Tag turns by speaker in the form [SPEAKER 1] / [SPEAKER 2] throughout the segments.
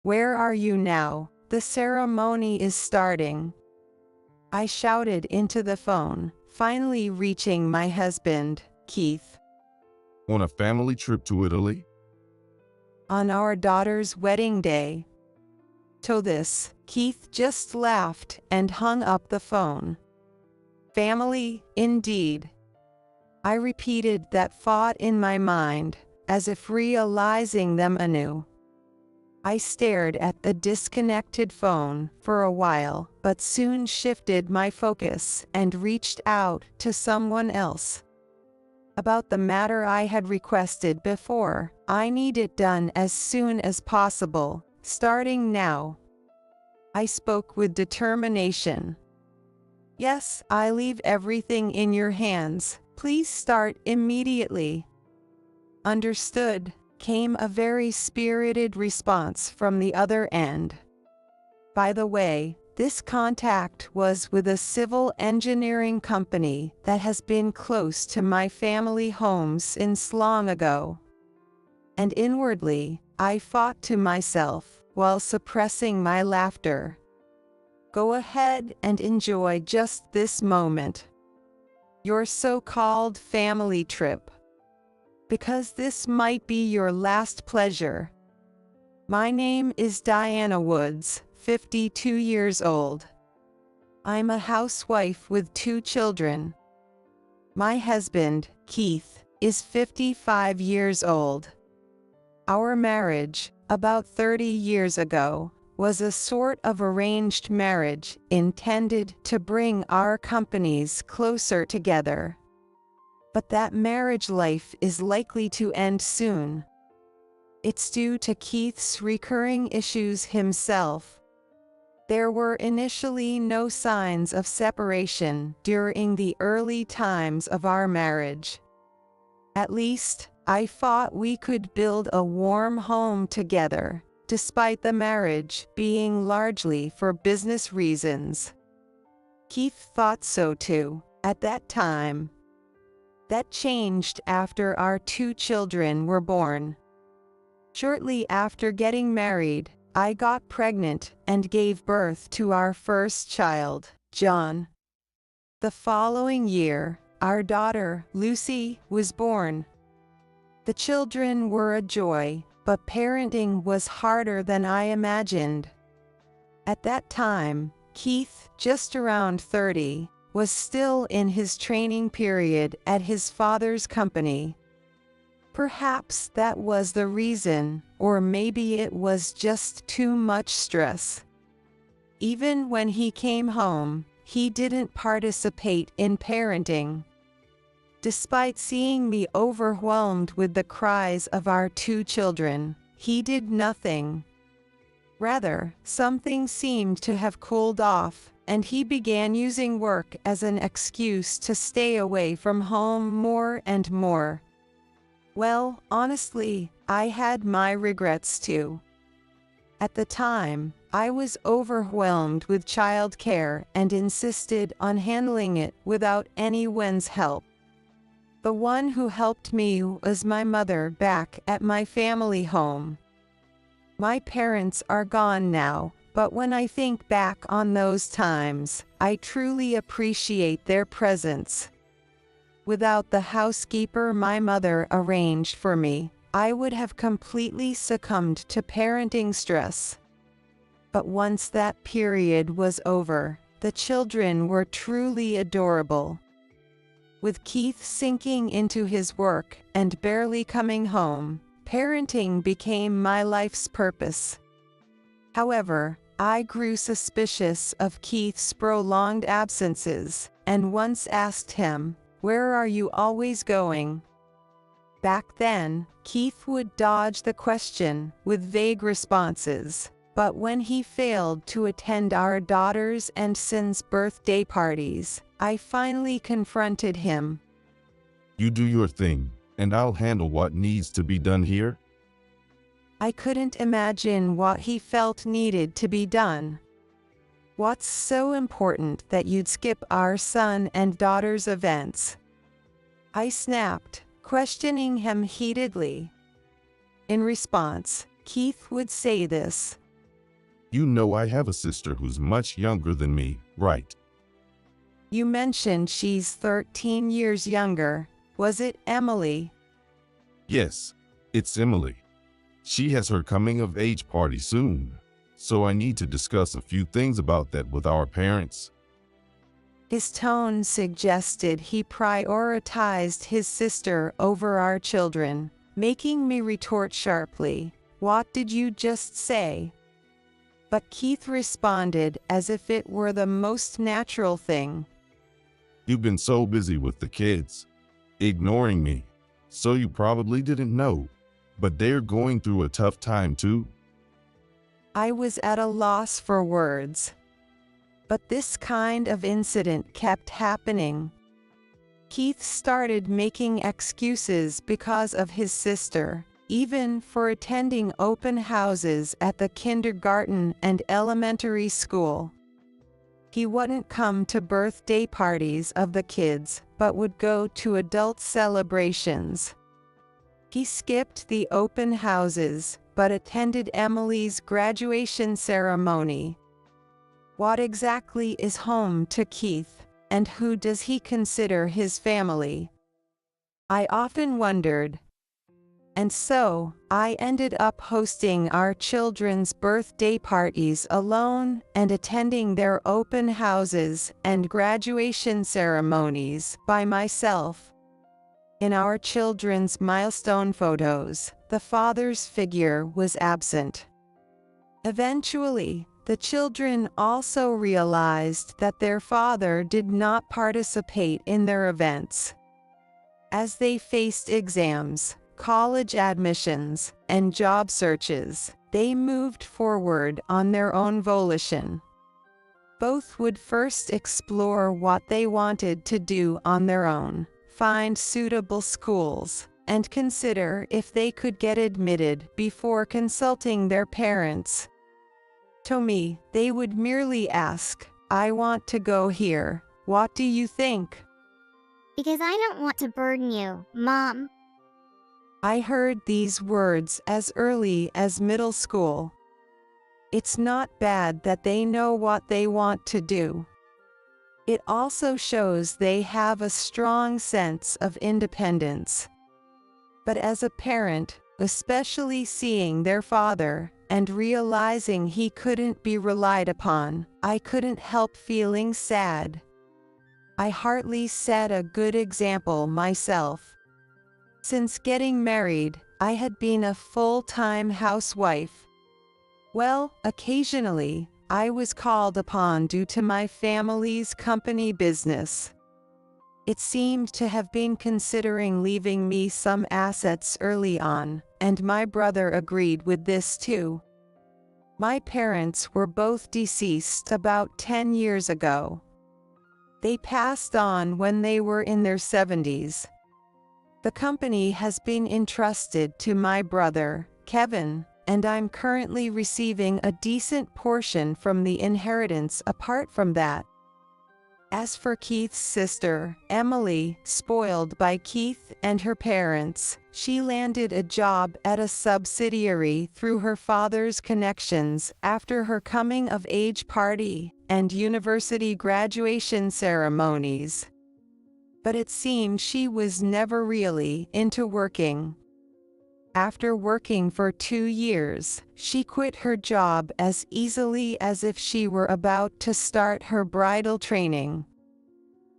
[SPEAKER 1] "Where are you now? The ceremony is starting," I shouted into the phone, finally reaching my husband, Keith.
[SPEAKER 2] On a family trip to Italy?
[SPEAKER 1] "On our daughter's wedding day." To this, Keith just laughed and hung up the phone. "Family, indeed." I repeated that thought in my mind, as if realizing them anew. I stared at the disconnected phone for a while, but soon shifted my focus and reached out to someone else. About the matter I had requested before, I need it done as soon as possible, starting now. I spoke with determination. "Yes, I leave everything in your hands. Please start immediately." "Understood," came a very spirited response from the other end. By the way, this contact was with a civil engineering company that has been close to my family home since long ago. And inwardly, I thought to myself, while suppressing my laughter, "Go ahead and enjoy just this moment. Your so-called family trip. Because this might be your last pleasure. My name is Diana Woods, 52 years old. I'm a housewife with 2 children. My husband, Keith, is 55 years old. Our marriage, about 30 years ago, was a sort of arranged marriage intended to bring our companies closer together. But that marriage life is likely to end soon. It's due to Keith's recurring issues himself. There were initially no signs of separation during the early times of our marriage. At least, I thought we could build a warm home together, despite the marriage being largely for business reasons. Keith thought so too, at that time. That changed after our 2 children were born. Shortly after getting married, I got pregnant and gave birth to our first child, John. The following year, our daughter, Lucy, was born. The children were a joy, but parenting was harder than I imagined. At that time, Keith, just around 30, was still in his training period at his father's company. Perhaps that was the reason, or maybe it was just too much stress. Even when he came home, he didn't participate in parenting. Despite seeing me overwhelmed with the cries of our 2 children, he did nothing. Rather, something seemed to have cooled off, and he began using work as an excuse to stay away from home more and more. Well, honestly, I had my regrets too. At the time, I was overwhelmed with childcare and insisted on handling it without anyone's help. The one who helped me was my mother back at my family home. My parents are gone now, but when I think back on those times, I truly appreciate their presence. Without the housekeeper my mother arranged for me, I would have completely succumbed to parenting stress. But once that period was over, the children were truly adorable. With Keith sinking into his work and barely coming home, parenting became my life's purpose. However, I grew suspicious of Keith's prolonged absences, and once asked him, "Where are you always going?" Back then, Keith would dodge the question with vague responses, but when he failed to attend our daughter's and son's birthday parties, I finally confronted him.
[SPEAKER 2] You do your thing, and I'll handle what needs to be done here.
[SPEAKER 1] I couldn't imagine what he felt needed to be done. "What's so important that you'd skip our son and daughter's events?" I snapped, questioning him heatedly. In response, Keith would say this,
[SPEAKER 2] You know I have a sister who's much younger than me, right?
[SPEAKER 1] You mentioned she's 13 years younger. Was it Emily?
[SPEAKER 2] Yes, it's Emily. She has her coming of age party soon, so I need to discuss a few things about that with our parents.
[SPEAKER 1] His tone suggested he prioritized his sister over our children, making me retort sharply, "What did you just say?" But Keith responded as if it were the most natural thing.
[SPEAKER 2] You've been so busy with the kids, ignoring me, so you probably didn't know, but they're going through a tough time too.
[SPEAKER 1] I was at a loss for words. But this kind of incident kept happening. Keith started making excuses because of his sister, even for attending open houses at the kindergarten and elementary school. He wouldn't come to birthday parties of the kids, but would go to adult celebrations. He skipped the open houses, but attended Emily's graduation ceremony. What exactly is home to Keith, and who does he consider his family? I often wondered. And so, I ended up hosting our children's birthday parties alone and attending their open houses and graduation ceremonies by myself. In our children's milestone photos, the father's figure was absent. Eventually, the children also realized that their father did not participate in their events. As they faced exams, college admissions, and job searches, they moved forward on their own volition. Both would first explore what they wanted to do on their own, find suitable schools, and consider if they could get admitted before consulting their parents. To me, they would merely ask, "I want to go here. What do you think?"
[SPEAKER 3] Because I don't want to burden you, Mom.
[SPEAKER 1] I heard these words as early as middle school. It's not bad that they know what they want to do. It also shows they have a strong sense of independence. But as a parent, especially seeing their father, and realizing he couldn't be relied upon, I couldn't help feeling sad. I hardly set a good example myself. Since getting married, I had been a full-time housewife. Well, occasionally, I was called upon due to my family's company business. It seemed to have been considering leaving me some assets early on, and my brother agreed with this too. My parents were both deceased about 10 years ago. They passed on when they were in their 70s. The company has been entrusted to my brother, Kevin, and I'm currently receiving a decent portion from the inheritance apart from that. As for Keith's sister, Emily, spoiled by Keith and her parents, she landed a job at a subsidiary through her father's connections after her coming-of-age party and university graduation ceremonies. But it seemed she was never really into working. After working for 2 years, she quit her job as easily as if she were about to start her bridal training.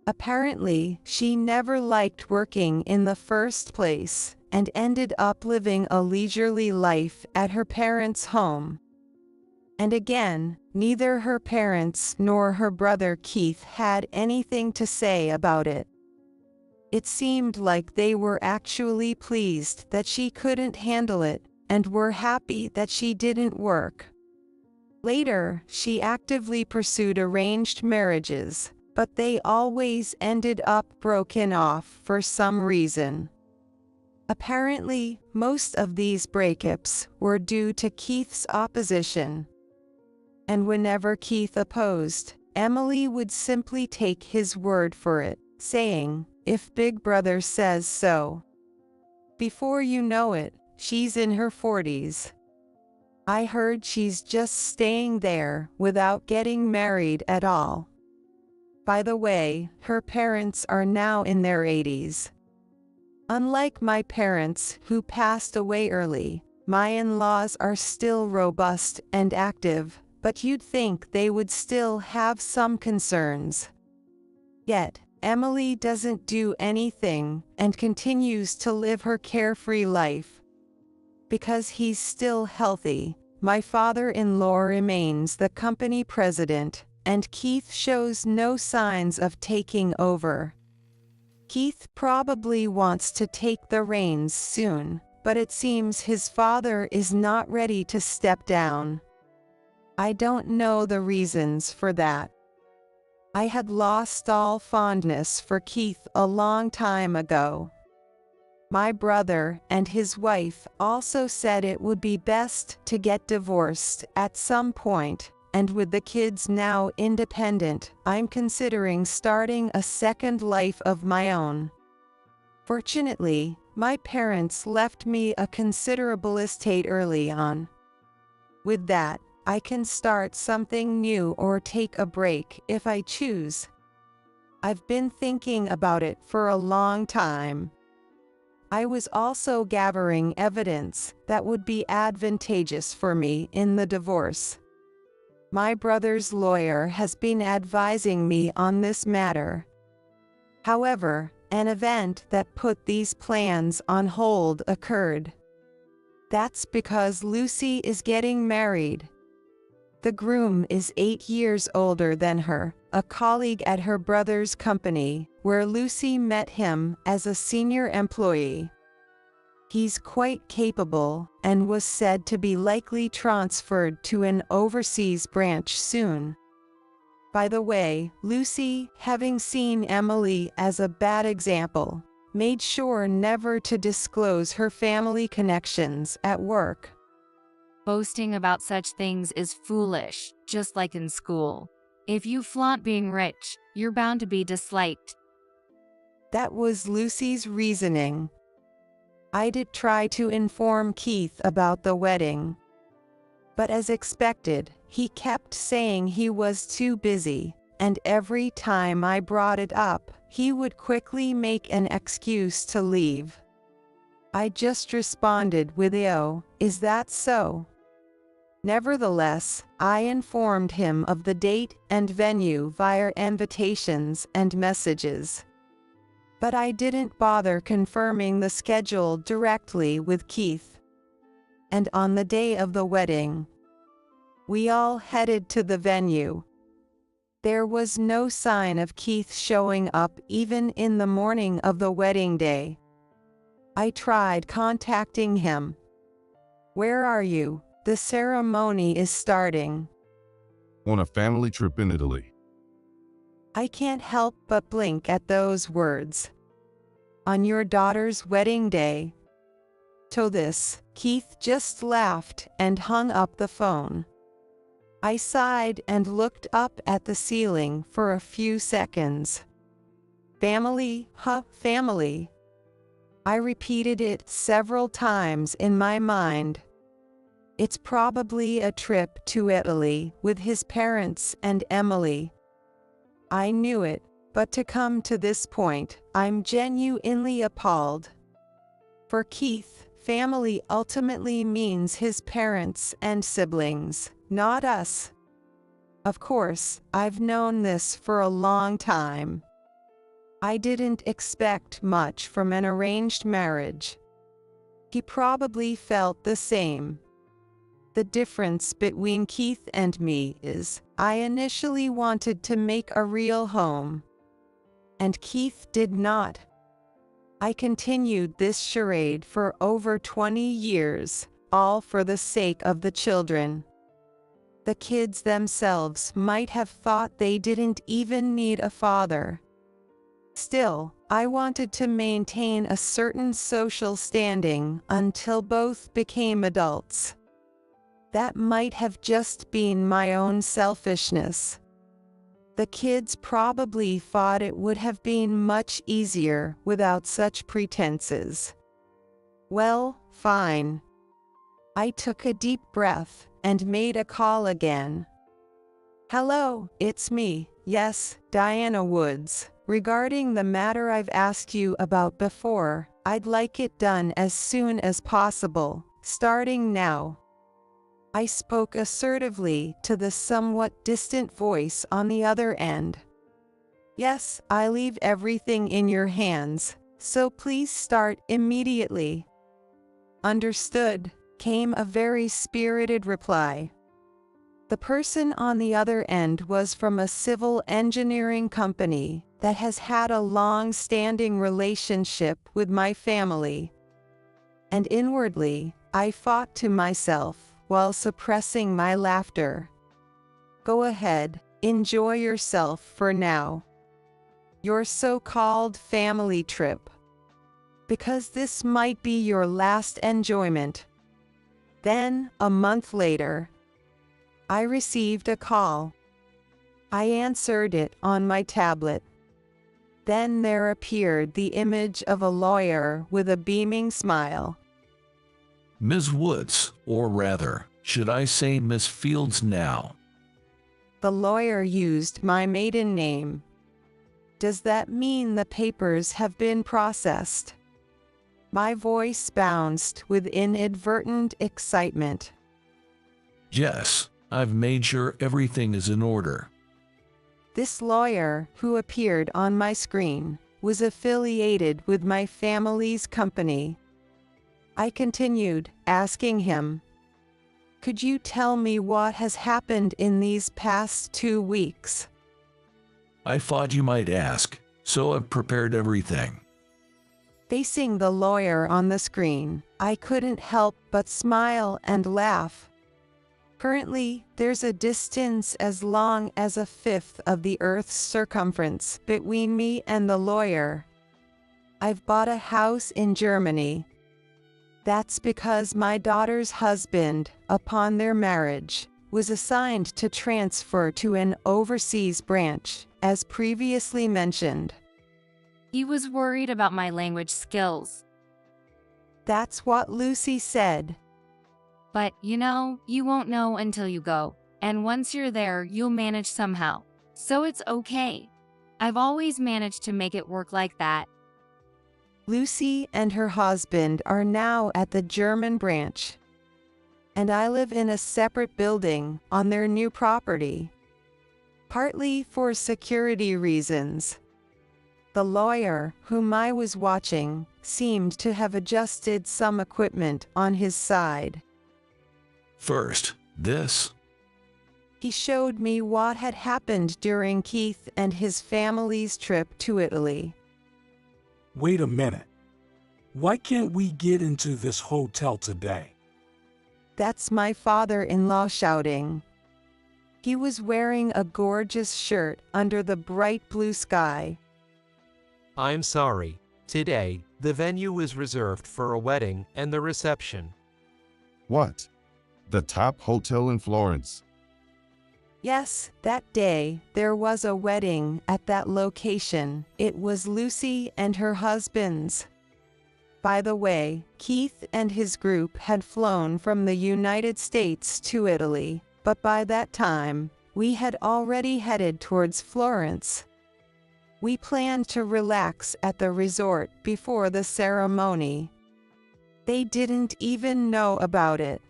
[SPEAKER 1] Apparently, she never liked working in the first place, and ended up living a leisurely life at her parents' home. And again, neither her parents nor her brother Keith had anything to say about it. It seemed like they were actually pleased that she couldn't handle it, and were happy that she didn't work. Later, she actively pursued arranged marriages, but they always ended up broken off for some reason. Apparently, most of these breakups were due to Keith's opposition. And whenever Keith opposed, Emily would simply take his word for it, saying, "If Big Brother says so." Before you know it, she's in her 40s. I heard she's just staying there without getting married at all. By the way, her parents are now in their 80s. Unlike my parents, who passed away early, my in-laws are still robust and active, but you'd think they would still have some concerns. Yet, Emily doesn't do anything and continues to live her carefree life. Because he's still healthy, my father-in-law remains the company president, and Keith shows no signs of taking over. Keith probably wants to take the reins soon, but it seems his father is not ready to step down. I don't know the reasons for that. I had lost all fondness for Keith a long time ago. My brother and his wife also said it would be best to get divorced at some point, and with the kids now independent, I'm considering starting a second life of my own. Fortunately, my parents left me a considerable estate early on. With that, I can start something new or take a break if I choose. I've been thinking about it for a long time. I was also gathering evidence that would be advantageous for me in the divorce. My brother's lawyer has been advising me on this matter. However, an event that put these plans on hold occurred. That's because Lucy is getting married. The groom is 8 years older than her, a colleague at her brother's company, where Lucy met him as a senior employee. He's quite capable and was said to be likely transferred to an overseas branch soon. By the way, Lucy, having seen Emily as a bad example, made sure never to disclose her family connections at work.
[SPEAKER 4] Boasting about such things is foolish, just like in school. If you flaunt being rich, you're bound to be disliked.
[SPEAKER 1] That was Lucy's reasoning. I did try to inform Keith about the wedding. But as expected, he kept saying he was too busy, and every time I brought it up, he would quickly make an excuse to leave. I just responded with "Oh, is that so?" Nevertheless, I informed him of the date and venue via invitations and messages. But I didn't bother confirming the schedule directly with Keith. And on the day of the wedding, we all headed to the venue. There was no sign of Keith showing up even in the morning of the wedding day. I tried contacting him. "Where are you? The ceremony is starting."
[SPEAKER 2] On a family trip in Italy.
[SPEAKER 1] I can't help but blink at those words. "On your daughter's wedding day?" To this, Keith just laughed and hung up the phone. I sighed and looked up at the ceiling for a few seconds. "Family, huh, family?" I repeated it several times in my mind. It's probably a trip to Italy with his parents and Emily. I knew it, but to come to this point, I'm genuinely appalled. For Keith, family ultimately means his parents and siblings, not us. Of course, I've known this for a long time. I didn't expect much from an arranged marriage. He probably felt the same. The difference between Keith and me is, I initially wanted to make a real home. And Keith did not. I continued this charade for over 20 years, all for the sake of the children. The kids themselves might have thought they didn't even need a father. Still, I wanted to maintain a certain social standing until both became adults. That might have just been my own selfishness. The kids probably thought it would have been much easier without such pretenses. Well, fine. I took a deep breath and made a call again. Hello, it's me, yes, Diana Woods. Regarding the matter I've asked you about before, I'd like it done as soon as possible, starting now. I spoke assertively to the somewhat distant voice on the other end. Yes, I leave everything in your hands, so please start immediately. Understood, came a very spirited reply. The person on the other end was from a civil engineering company that has had a long-standing relationship with my family. And inwardly, I fought to myself while suppressing my laughter. Go ahead, enjoy yourself for now. Your so-called family trip. Because this might be your last enjoyment. Then, a month later, I received a call. I answered it on my tablet. Then there appeared the image of a lawyer with a beaming smile.
[SPEAKER 5] Ms. Woods, or rather, should I say Miss Fields now?
[SPEAKER 1] The lawyer used my maiden name. Does that mean the papers have been processed? My voice bounced with inadvertent excitement.
[SPEAKER 5] Yes, I've made sure everything is in order.
[SPEAKER 1] This lawyer, who appeared on my screen, was affiliated with my family's company. I continued, asking him, "Could you tell me what has happened in these past 2 weeks?"
[SPEAKER 5] I thought you might ask, so I've prepared everything.
[SPEAKER 1] Facing the lawyer on the screen, I couldn't help but smile and laugh. Currently, there's a distance as long as a fifth of the Earth's circumference between me and the lawyer. I've bought a house in Germany. That's because my daughter's husband, upon their marriage, was assigned to transfer to an overseas branch, as previously mentioned.
[SPEAKER 4] He was worried about my language skills.
[SPEAKER 1] That's what Lucy said.
[SPEAKER 4] But, you won't know until you go. And once you're there, you'll manage somehow. So it's okay. I've always managed to make it work like that.
[SPEAKER 1] Lucy and her husband are now at the German branch. And I live in a separate building on their new property. Partly for security reasons. The lawyer, whom I was watching, seemed to have adjusted some equipment on his side.
[SPEAKER 5] First, this.
[SPEAKER 1] He showed me what had happened during Keith and his family's trip to Italy.
[SPEAKER 6] Wait a minute. Why can't we get into this hotel today?
[SPEAKER 1] That's my father-in-law shouting. He was wearing a gorgeous shirt under the bright blue sky.
[SPEAKER 7] I'm sorry. Today, the venue is reserved for a wedding and the reception.
[SPEAKER 2] What? The top hotel in Florence?
[SPEAKER 1] Yes, that day, there was a wedding at that location. It was Lucy and her husband's. By the way, Keith and his group had flown from the United States to Italy, but by that time, we had already headed towards Florence. We planned to relax at the resort before the ceremony. They didn't even know about it.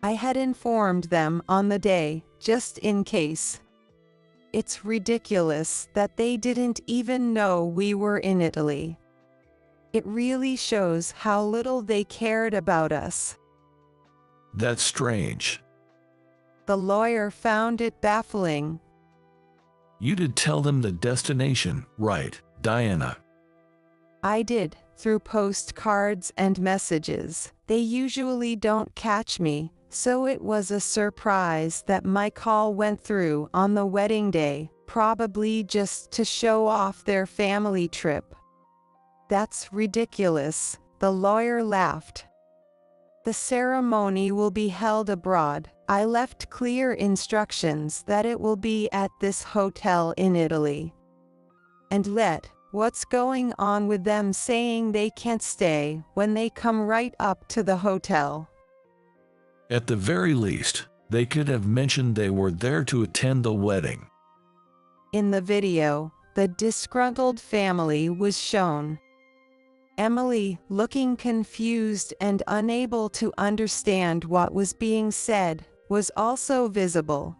[SPEAKER 1] I had informed them on the day, just in case. It's ridiculous that they didn't even know we were in Italy. It really shows how little they cared about us.
[SPEAKER 5] That's strange.
[SPEAKER 1] The lawyer found it baffling.
[SPEAKER 5] You did tell them the destination, right, Diana?
[SPEAKER 1] I did, through postcards and messages. They usually don't catch me, so it was a surprise that my call went through on the wedding day, probably just to show off their family trip. That's ridiculous, the lawyer laughed. The ceremony will be held abroad. I left clear instructions that it will be at this hotel in Italy. And what's going on with them saying they can't stay when they come right up to the hotel?
[SPEAKER 5] At the very least, they could have mentioned they were there to attend the wedding.
[SPEAKER 1] In the video, the disgruntled family was shown. Emily, looking confused and unable to understand what was being said, was also visible.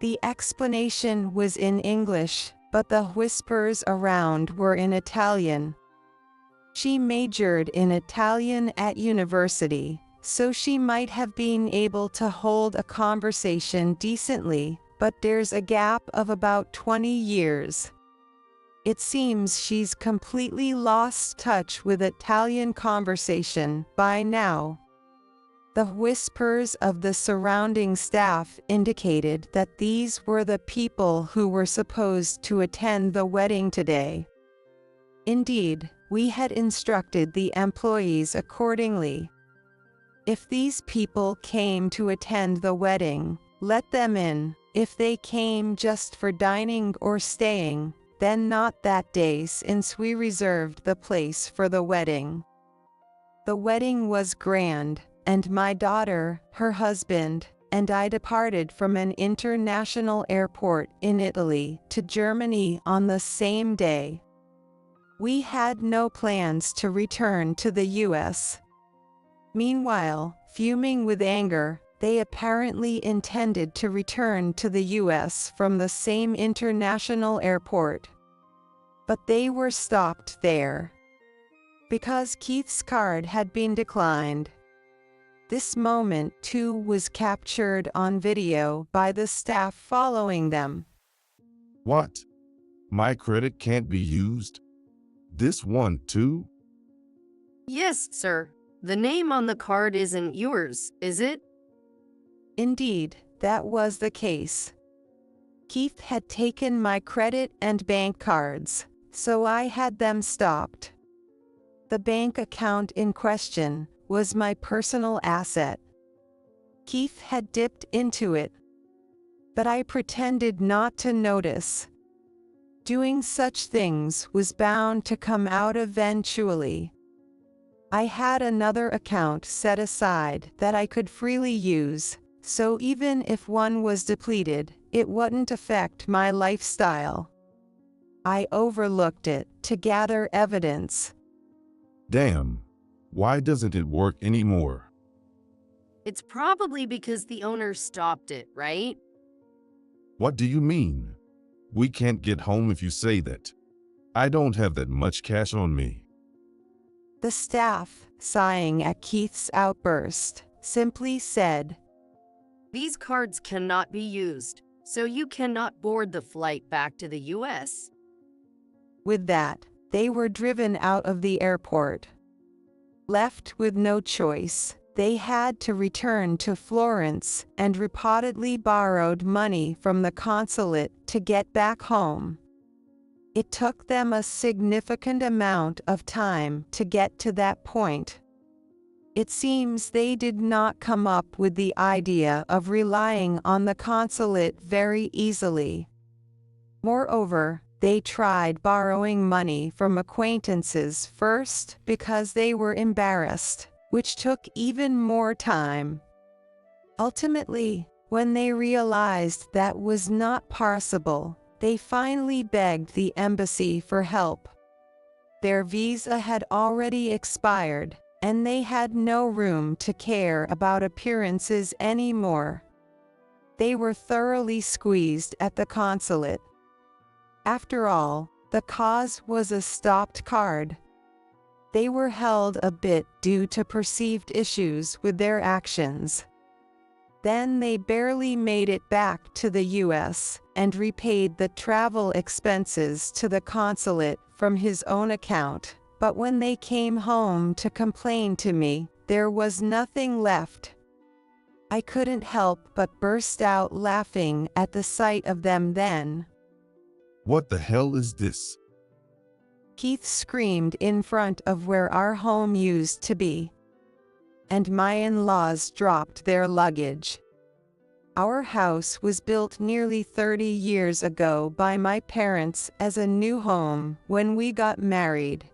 [SPEAKER 1] The explanation was in English, but the whispers around were in Italian. She majored in Italian at university, so she might have been able to hold a conversation decently, but there's a gap of about 20 years. It seems she's completely lost touch with Italian conversation by now. The whispers of the surrounding staff indicated that these were the people who were supposed to attend the wedding today. Indeed, we had instructed the employees accordingly. If these people came to attend the wedding, let them in. If they came just for dining or staying, then not that day, since we reserved the place for the wedding. The wedding was grand, and my daughter, her husband, and I departed from an international airport in Italy to Germany on the same day. We had no plans to return to the US. Meanwhile, fuming with anger, they apparently intended to return to the US from the same international airport. But they were stopped there because Keith's card had been declined. This moment too was captured on video by the staff following them.
[SPEAKER 2] What? My credit can't be used? This one too?
[SPEAKER 8] Yes, sir. The name on the card isn't yours, is it?
[SPEAKER 1] Indeed, that was the case. Keith had taken my credit and bank cards, so I had them stopped. The bank account in question was my personal asset. Keith had dipped into it, but I pretended not to notice. Doing such things was bound to come out eventually. I had another account set aside that I could freely use, so even if one was depleted, it wouldn't affect my lifestyle. I overlooked it to gather evidence.
[SPEAKER 2] Damn. Why doesn't it work anymore?
[SPEAKER 8] It's probably because the owner stopped it, right?
[SPEAKER 2] What do you mean? We can't get home if you say that. I don't have that much cash on me.
[SPEAKER 1] The staff, sighing at Keith's outburst, simply said,
[SPEAKER 8] These cards cannot be used, so you cannot board the flight back to the US.
[SPEAKER 1] With that, they were driven out of the airport. Left with no choice, they had to return to Florence and reportedly borrowed money from the consulate to get back home. It took them a significant amount of time to get to that point. It seems they did not come up with the idea of relying on the consulate very easily. Moreover, they tried borrowing money from acquaintances first because they were embarrassed, which took even more time. Ultimately, when they realized that was not possible, they finally begged the embassy for help. Their visa had already expired, and they had no room to care about appearances anymore. They were thoroughly squeezed at the consulate. After all, the cause was a stopped card. They were held a bit due to perceived issues with their actions. Then they barely made it back to the US and repaid the travel expenses to the consulate from his own account. But when they came home to complain to me, there was nothing left. I couldn't help but burst out laughing at the sight of them then.
[SPEAKER 2] What the hell is this?
[SPEAKER 1] Keith screamed in front of where our home used to be, and my in-laws dropped their luggage. Our house was built nearly 30 years ago by my parents as a new home when we got married.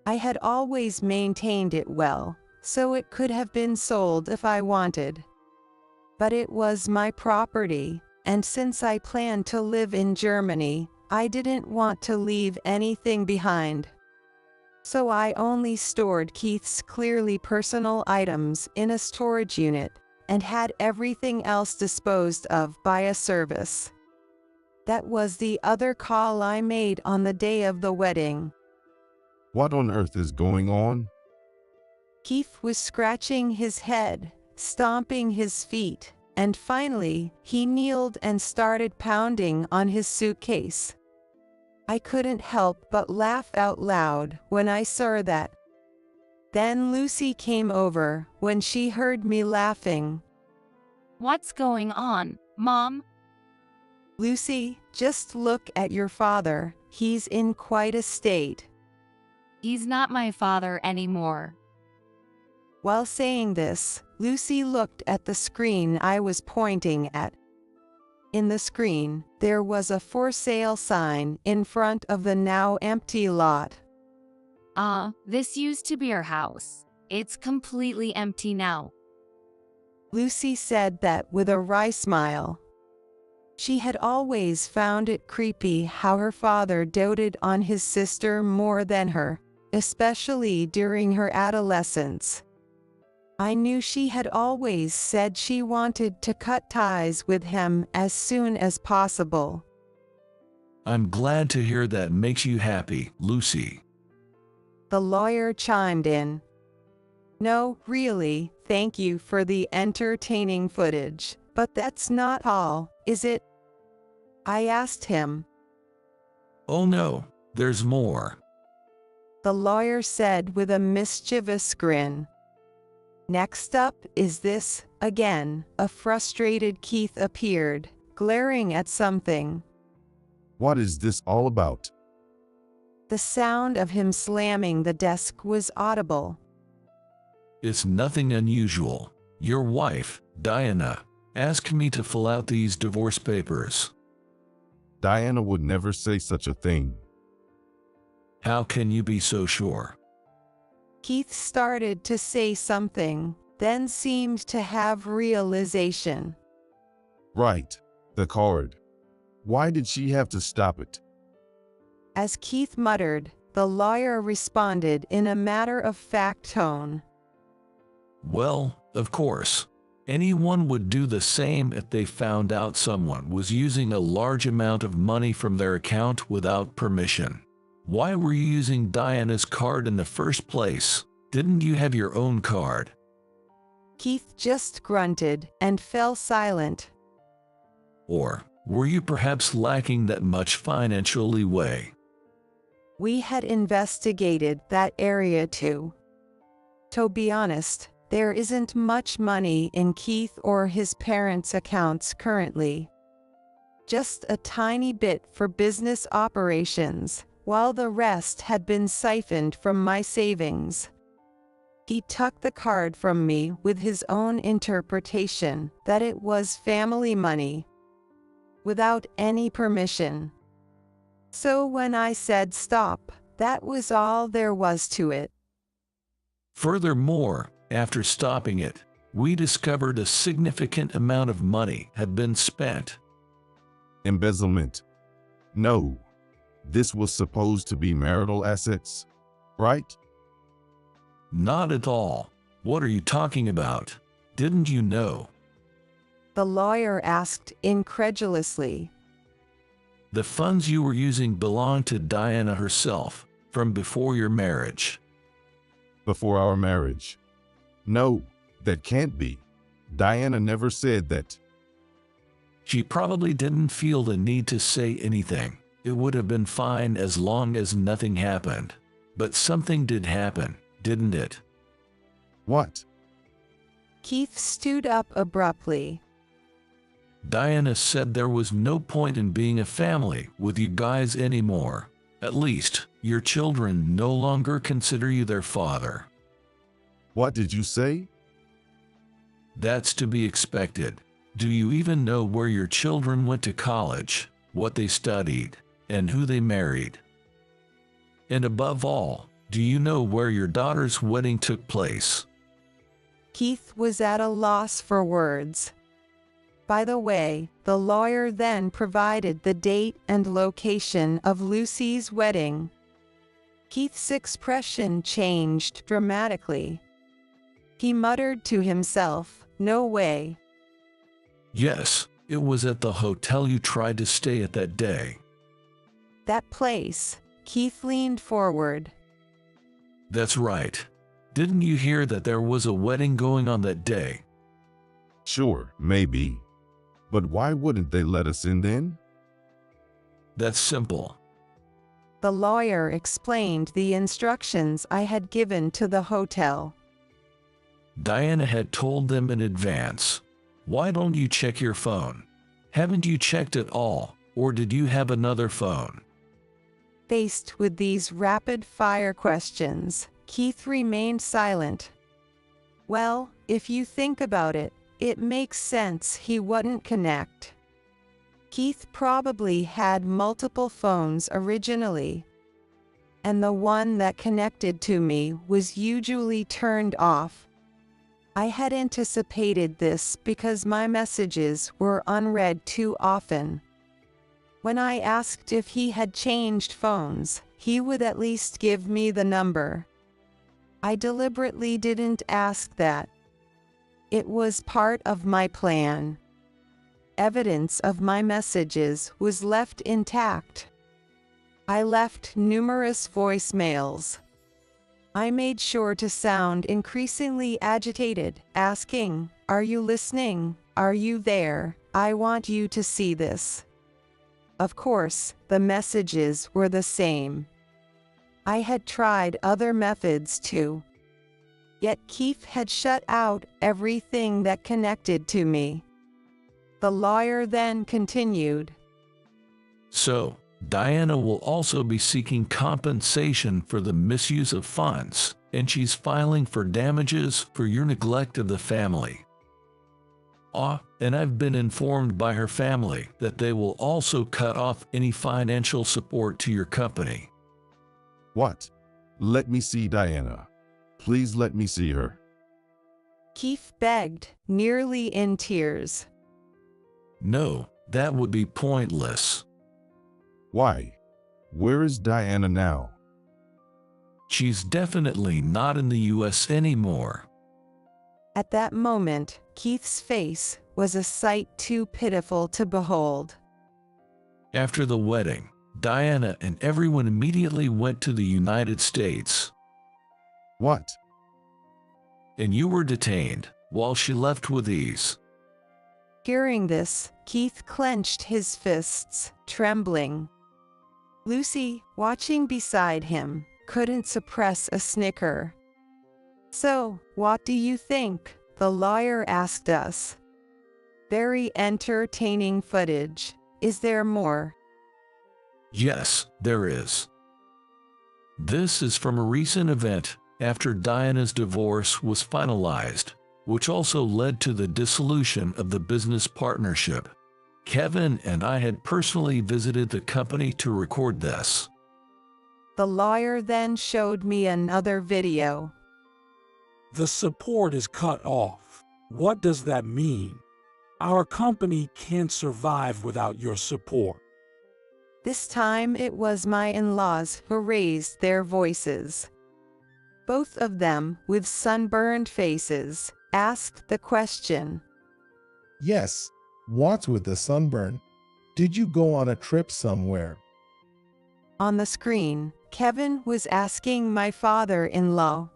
[SPEAKER 1] I had always maintained it well, so it could have been sold if I wanted. But it was my property, and since I planned to live in Germany, I didn't want to leave anything behind. So I only stored Keith's clearly personal items in a storage unit and had everything else disposed of by a service. That was the other call I made on the day of the wedding.
[SPEAKER 2] What on earth is going on?
[SPEAKER 1] Keith was scratching his head, stomping his feet, and finally, he kneeled and started pounding on his suitcase. I couldn't help but laugh out loud when I saw that. Then Lucy came over when she heard me laughing.
[SPEAKER 4] What's going on, Mom?
[SPEAKER 1] Lucy, just look at your father. He's in quite a state.
[SPEAKER 4] He's not my father anymore.
[SPEAKER 1] While saying this, Lucy looked at the screen I was pointing at. In the screen, there was a for sale sign in front of the now empty lot.
[SPEAKER 4] This used to be our house. It's completely empty now.
[SPEAKER 1] Lucy said that with a wry smile. She had always found it creepy how her father doted on his sister more than her, especially during her adolescence. I knew she had always said she wanted to cut ties with him as soon as possible.
[SPEAKER 5] I'm glad to hear that makes you happy, Lucy.
[SPEAKER 1] The lawyer chimed in. No, really, thank you for the entertaining footage, but that's not all, is it? I asked him.
[SPEAKER 5] Oh no, there's more.
[SPEAKER 1] The lawyer said with a mischievous grin. Next up is this. Again, a frustrated Keith appeared, glaring at something.
[SPEAKER 2] What is this all about?
[SPEAKER 1] The sound of him slamming the desk was audible.
[SPEAKER 5] It's nothing unusual. Your wife, Diana, asked me to fill out these divorce papers.
[SPEAKER 2] Diana would never say such a thing.
[SPEAKER 5] How can you be so sure?
[SPEAKER 1] Keith started to say something, then seemed to have realization.
[SPEAKER 2] Right, the card. Why did she have to stop it?
[SPEAKER 1] As Keith muttered, the lawyer responded in a matter-of-fact tone.
[SPEAKER 5] Well, of course. Anyone would do the same if they found out someone was using a large amount of money from their account without permission. Why were you using Diana's card in the first place? Didn't you have your own card?
[SPEAKER 1] Keith just grunted and fell silent.
[SPEAKER 5] Or were you perhaps lacking that much financial leeway?
[SPEAKER 1] We had investigated that area too. To be honest, there isn't much money in Keith or his parents' accounts currently. Just a tiny bit for business operations, while the rest had been siphoned from my savings. He took the card from me with his own interpretation that it was family money, without any permission. So when I said stop, that was all there was to it.
[SPEAKER 5] Furthermore, after stopping it, we discovered a significant amount of money had been spent.
[SPEAKER 2] Embezzlement. No. This was supposed to be marital assets, right?
[SPEAKER 5] Not at all. What are you talking about? Didn't you know?
[SPEAKER 1] The lawyer asked incredulously.
[SPEAKER 5] The funds you were using belonged to Diana herself, from before your marriage.
[SPEAKER 2] Before our marriage. No, that can't be. Diana never said that.
[SPEAKER 5] She probably didn't feel the need to say anything. It would have been fine as long as nothing happened. But something did happen, didn't it?
[SPEAKER 2] What?
[SPEAKER 1] Keith stood up abruptly.
[SPEAKER 5] Diana said there was no point in being a family with you guys anymore. At least, your children no longer consider you their father.
[SPEAKER 2] What did you say?
[SPEAKER 5] That's to be expected. Do you even know where your children went to college, what they studied, and who they married? And above all, do you know where your daughter's wedding took place?
[SPEAKER 1] Keith was at a loss for words. By the way, the lawyer then provided the date and location of Lucy's wedding. Keith's expression changed dramatically. He muttered to himself, "No way."
[SPEAKER 5] Yes, it was at the hotel you tried to stay at that day.
[SPEAKER 1] That place. Keith leaned forward.
[SPEAKER 5] That's right. Didn't you hear that there was a wedding going on that day?
[SPEAKER 2] Sure, maybe. But why wouldn't they let us in then?
[SPEAKER 5] That's simple.
[SPEAKER 1] The lawyer explained the instructions I had given to the hotel.
[SPEAKER 5] Diana had told them in advance. Why don't you check your phone? Haven't you checked at all, or did you have another phone?
[SPEAKER 1] Faced with these rapid-fire questions, Keith remained silent. Well, if you think about it, it makes sense he wouldn't connect. Keith probably had multiple phones originally, and the one that connected to me was usually turned off. I had anticipated this because my messages were unread too often. When I asked if he had changed phones, he would at least give me the number. I deliberately didn't ask that. It was part of my plan. Evidence of my messages was left intact. I left numerous voicemails. I made sure to sound increasingly agitated, asking, "Are you listening? Are you there? I want you to see this." Of course, the messages were the same. I had tried other methods too. Yet Keith had shut out everything that connected to me. The lawyer then continued.
[SPEAKER 5] So, Diana will also be seeking compensation for the misuse of funds, and she's filing for damages for your neglect of the family. And I've been informed by her family that they will also cut off any financial support to your company.
[SPEAKER 2] What? Let me see Diana. Please let me see her.
[SPEAKER 1] Keith begged, nearly in tears.
[SPEAKER 5] No, that would be pointless.
[SPEAKER 2] Why? Where is Diana now?
[SPEAKER 5] She's definitely not in the US anymore.
[SPEAKER 1] At that moment, Keith's face was a sight too pitiful to behold.
[SPEAKER 5] After the wedding, Diana and everyone immediately went to the United States.
[SPEAKER 2] What?
[SPEAKER 5] And you were detained while she left with ease.
[SPEAKER 1] Hearing this, Keith clenched his fists, trembling. Lucy, watching beside him, couldn't suppress a snicker. "So, what do you think?" the lawyer asked us. "Very entertaining footage. Is there more?"
[SPEAKER 5] Yes, there is. This is from a recent event after Diana's divorce was finalized, which also led to the dissolution of the business partnership. Kevin and I had personally visited the company to record this.
[SPEAKER 1] The lawyer then showed me another video.
[SPEAKER 6] The support is cut off. What does that mean? Our company can't survive without your support.
[SPEAKER 1] This time it was my in-laws who raised their voices. Both of them, with sunburned faces, asked the question.
[SPEAKER 9] Yes, what's with the sunburn? Did you go on a trip somewhere?
[SPEAKER 1] On the screen, Kevin was asking my father-in-law.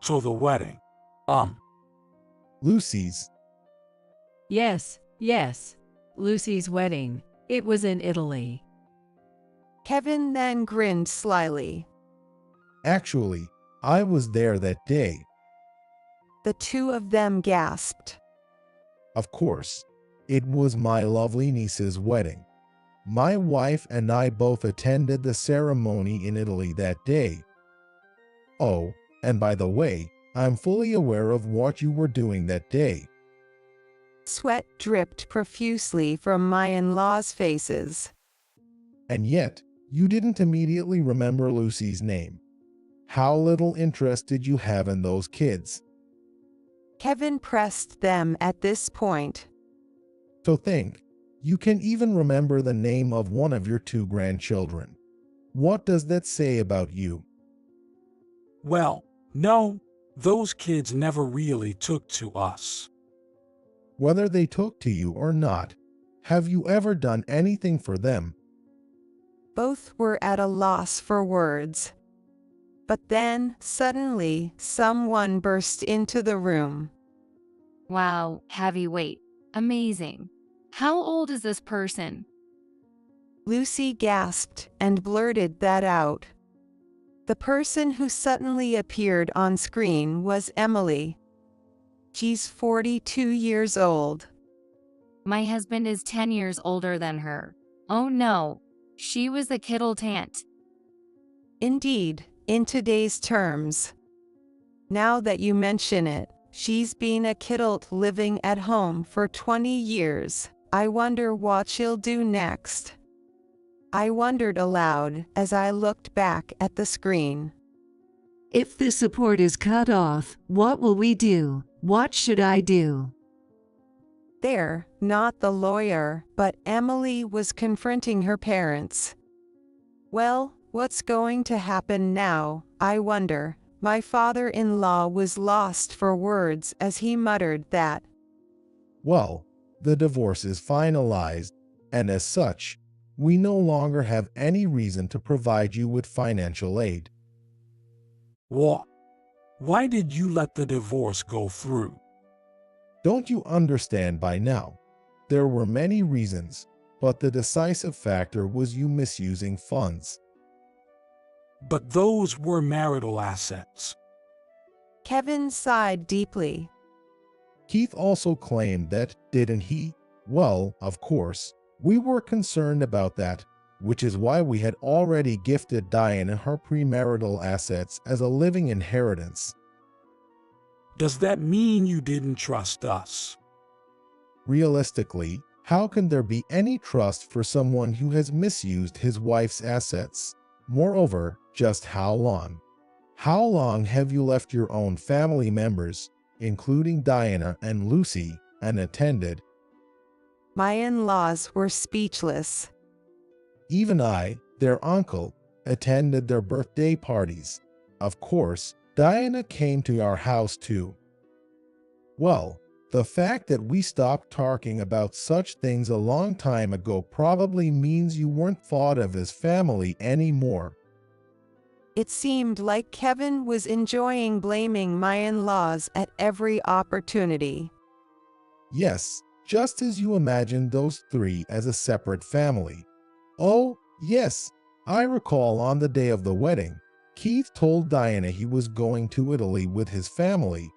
[SPEAKER 6] So the wedding.
[SPEAKER 9] Lucy's.
[SPEAKER 10] Yes, Lucy's wedding. It was in Italy.
[SPEAKER 1] Kevin then grinned slyly.
[SPEAKER 9] Actually, I was there that day.
[SPEAKER 1] The two of them gasped.
[SPEAKER 9] Of course, it was my lovely niece's wedding. My wife and I both attended the ceremony in Italy that day. Oh, and by the way, I'm fully aware of what you were doing that day.
[SPEAKER 1] Sweat dripped profusely from my in-laws' faces.
[SPEAKER 9] And yet, you didn't immediately remember Lucy's name. How little interest did you have in those kids?
[SPEAKER 1] Kevin pressed them at this point.
[SPEAKER 9] So think, you can even remember the name of one of your two grandchildren. What does that say about you?
[SPEAKER 6] Well, no, those kids never really took to us.
[SPEAKER 9] Whether they took to you or not, have you ever done anything for them?
[SPEAKER 1] Both were at a loss for words. But then, suddenly, someone burst into the room.
[SPEAKER 4] Wow, heavyweight. Amazing. How old is this person?
[SPEAKER 1] Lucy gasped and blurted that out. The person who suddenly appeared on screen was Emily. She's 42 years old.
[SPEAKER 4] My husband is 10 years older than her. Oh no, she was the kittle-tant.
[SPEAKER 1] Indeed, in today's terms. Now that you mention it, she's been a kidult living at home for 20 years. I wonder what she'll do next. I wondered aloud as I looked back at the screen.
[SPEAKER 10] If the support is cut off, what will we do? What should I do?
[SPEAKER 1] There, not the lawyer, but Emily was confronting her parents. Well, what's going to happen now, I wonder? My father-in-law was lost for words as he muttered that.
[SPEAKER 9] Well, the divorce is finalized, and as such, we no longer have any reason to provide you with financial aid.
[SPEAKER 6] What? Why did you let the divorce go through?
[SPEAKER 9] Don't you understand by now? There were many reasons, but the decisive factor was you misusing funds.
[SPEAKER 6] But those were marital assets.
[SPEAKER 1] Kevin sighed deeply.
[SPEAKER 9] Keith also claimed that, didn't he? Well, of course, we were concerned about that, which is why we had already gifted Diana her premarital assets as a living inheritance.
[SPEAKER 6] Does that mean you didn't trust us?
[SPEAKER 9] Realistically, how can there be any trust for someone who has misused his wife's assets? Moreover, just how long? How long have you left your own family members, including Diana and Lucy, unattended?
[SPEAKER 1] My in-laws were speechless.
[SPEAKER 9] Even I, their uncle, attended their birthday parties. Of course, Diana came to our house too. Well, the fact that we stopped talking about such things a long time ago probably means you weren't thought of as family anymore.
[SPEAKER 1] It seemed like Kevin was enjoying blaming my in-laws at every opportunity.
[SPEAKER 9] Yes, just as you imagined those three as a separate family. Oh, yes, I recall on the day of the wedding, Keith told Diana he was going to Italy with his family.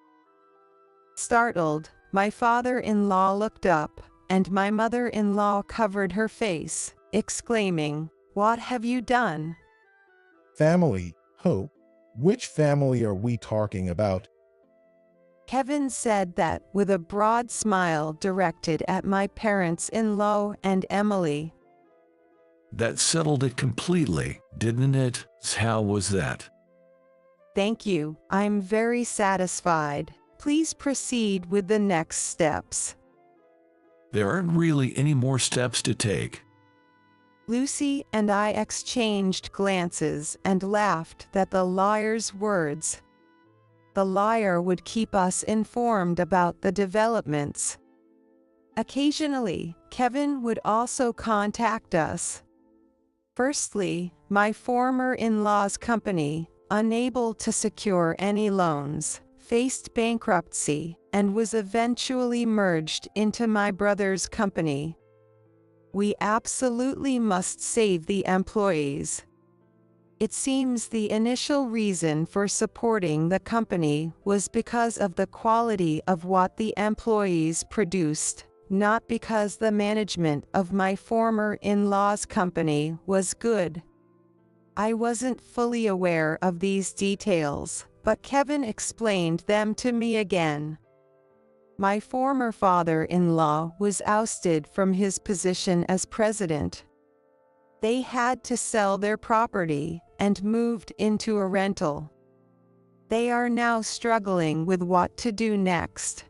[SPEAKER 1] Startled, my father-in-law looked up, and my mother-in-law covered her face, exclaiming, "What have you done?"
[SPEAKER 9] Family, who? Which family are we talking about?
[SPEAKER 1] Kevin said that with a broad smile directed at my parents-in-law and Emily.
[SPEAKER 5] That settled it completely, didn't it? How was that?
[SPEAKER 1] Thank you, I'm very satisfied. Please proceed with the next steps.
[SPEAKER 5] There aren't really any more steps to take.
[SPEAKER 1] Lucy and I exchanged glances and laughed at the lawyer's words. The lawyer would keep us informed about the developments. Occasionally, Kevin would also contact us. Firstly, my former in-law's company, unable to secure any loans, faced bankruptcy and was eventually merged into my brother's company. We absolutely must save the employees. It seems the initial reason for supporting the company was because of the quality of what the employees produced, not because the management of my former in-law's company was good. I wasn't fully aware of these details, but Kevin explained them to me again. My former father-in-law was ousted from his position as president. They had to sell their property and moved into a rental. They are now struggling with what to do next.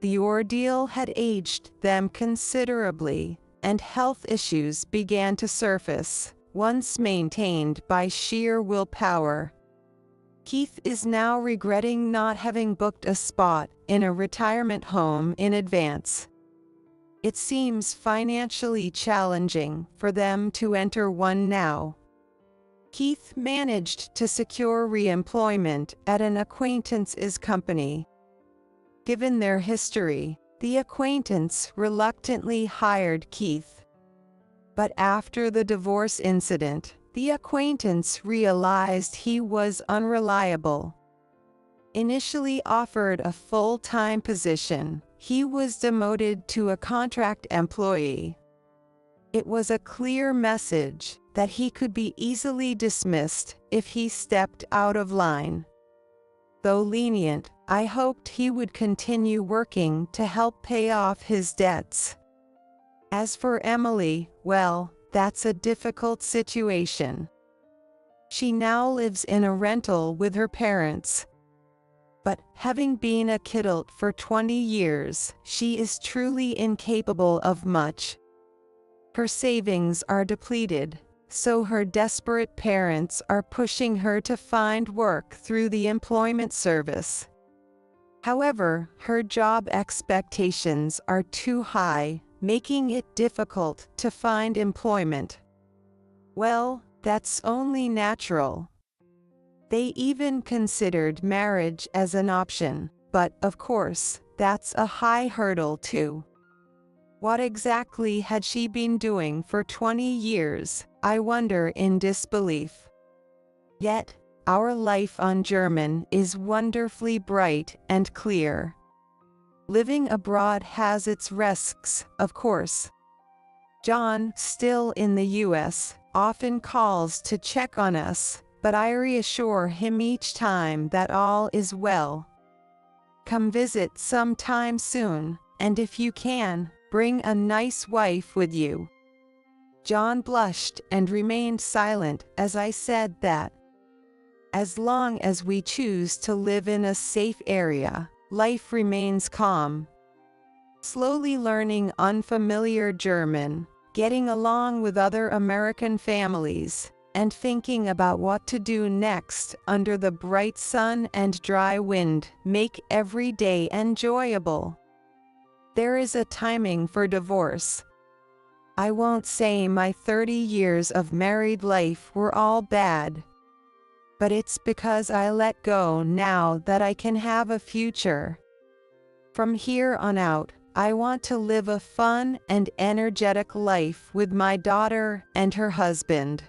[SPEAKER 1] The ordeal had aged them considerably, and health issues began to surface, once maintained by sheer willpower. Keith is now regretting not having booked a spot in a retirement home in advance. It seems financially challenging for them to enter one now. Keith managed to secure re-employment at an acquaintance's company. Given their history, the acquaintance reluctantly hired Keith. But after the divorce incident, the acquaintance realized he was unreliable. Initially offered a full-time position, he was demoted to a contract employee. It was a clear message that he could be easily dismissed if he stepped out of line. Though lenient, I hoped he would continue working to help pay off his debts. As for Emily, well, that's a difficult situation. She now lives in a rental with her parents. But having been a kidult for 20 years, she is truly incapable of much. Her savings are depleted, so her desperate parents are pushing her to find work through the employment service. However, her job expectations are too high, making it difficult to find employment. Well, that's only natural. They even considered marriage as an option, but of course, that's a high hurdle too. What exactly had she been doing for 20 years, I wonder in disbelief. Yet, our life on German is wonderfully bright and clear. Living abroad has its risks, of course. John, still in the US, often calls to check on us, but I reassure him each time that all is well. Come visit sometime soon, and if you can, bring a nice wife with you. John blushed and remained silent as I said that. As long as we choose to live in a safe area, life remains calm. Slowly learning unfamiliar German, getting along with other American families, and thinking about what to do next under the bright sun and dry wind make every day enjoyable. There is a timing for divorce. I won't say my 30 years of married life were all bad. But it's because I let go now that I can have a future. From here on out, I want to live a fun and energetic life with my daughter and her husband.